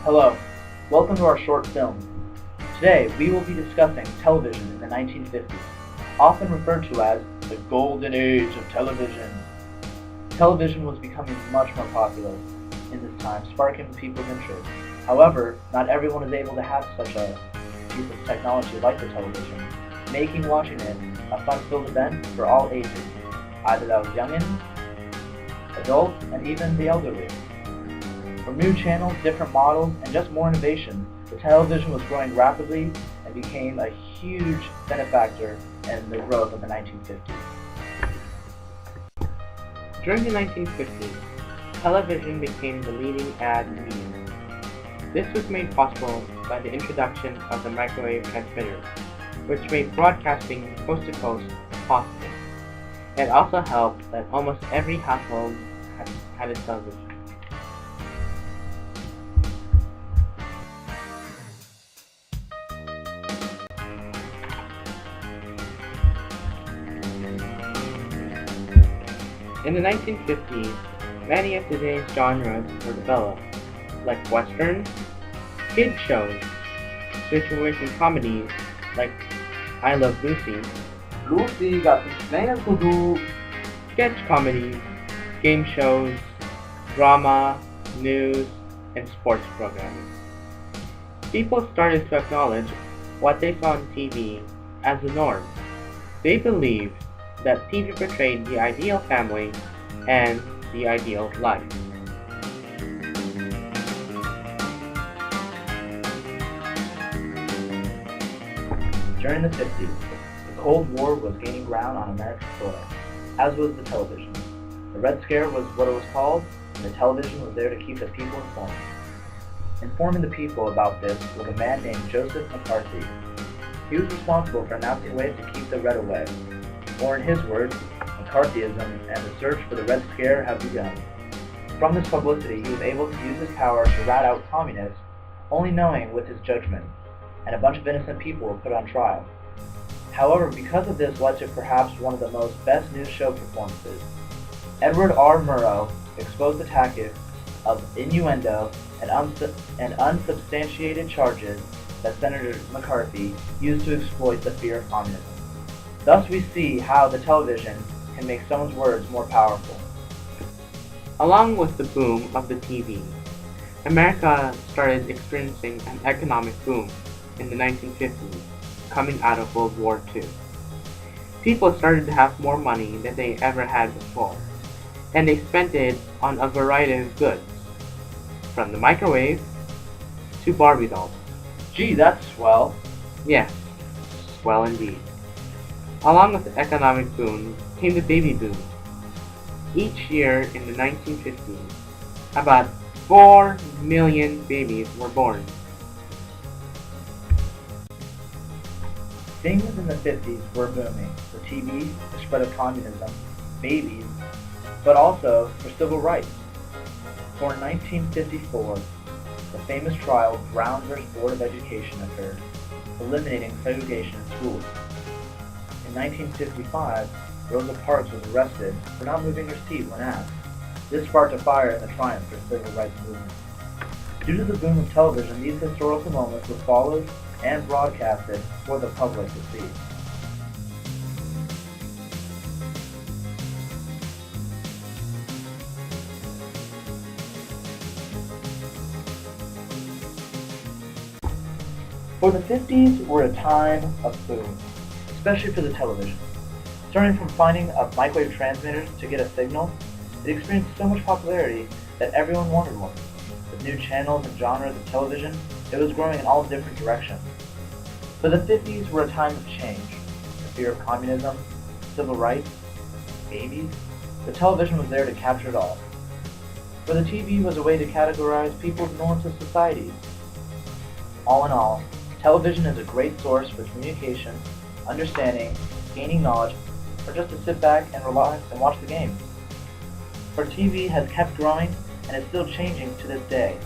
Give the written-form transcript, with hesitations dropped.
Hello, welcome to our short film. Today we will be discussing television in the 1950s, often referred to as the golden age of television. Television was becoming much more popular in this time, sparking people's interest. However, not everyone is able to have such a piece of technology like the television, making watching it a fun-filled event for all ages, either that was youngins, adults, and even the elderly. From new channels, different models, and just more innovation, the television was growing rapidly and became a huge benefactor in the growth of the 1950s. During the 1950s, television became the leading ad medium. This was made possible by the introduction of the microwave transmitter, which made broadcasting coast to coast possible. It also helped that almost every household had a television. In the 1950s, many of today's genres were developed, like westerns, kid shows, situation comedies like I Love Lucy, Lucy got some things to do. sketch comedies, game shows, drama, news, and sports programming. People started to acknowledge what they saw on TV as the norm. They believed that TV portrayed the ideal family and the ideal life. During the 50s, the Cold War was gaining ground on American soil, as was the television. The Red Scare was what it was called, and the television was there to keep the people informed. Informing the people about this was a man named Joseph McCarthy. He was responsible for announcing ways to keep the Red away. Or in his words, McCarthyism and the search for the Red Scare have begun. From this publicity, he was able to use his power to rat out communists, only knowing with his judgment, and a bunch of innocent people were put on trial. However, because of this led to perhaps one of the most best news show performances. Edward R. Murrow exposed the tactics of innuendo and unsubstantiated charges that Senator McCarthy used to exploit the fear of communism. Thus we see how the television can make someone's words more powerful. Along with the boom of the TV, America started experiencing an economic boom in the 1950s, coming out of World War II. People started to have more money than they ever had before, and they spent it on a variety of goods, from the microwave to Barbie dolls. Gee, that's swell. Yes, swell indeed. Along with the economic boom came the baby boom. Each year in the 1950s, about 4 million babies were born. Things in the 50s were booming for TV, the spread of communism, babies, but also for civil rights. For in 1954, the famous trial Brown v. Board of Education occurred, eliminating segregation in schools. In 1955, Rosa Parks was arrested for not moving her seat when asked. This sparked a fire in the triumph for the civil rights movement. Due to the boom of television, these historical moments were followed and broadcasted for the public to see. For the 50s were a time of boom, especially for the television. Starting from finding a microwave transmitter to get a signal, it experienced so much popularity that everyone wanted one. With new channels and genres of television, it was growing in all different directions. For the 50s were a time of change. The fear of communism, civil rights, babies. The television was there to capture it all. For the TV was a way to categorize people's norms of society. All in all, television is a great source for communication, understanding, gaining knowledge, or just to sit back and relax and watch the game. For TV has kept growing and is still changing to this day.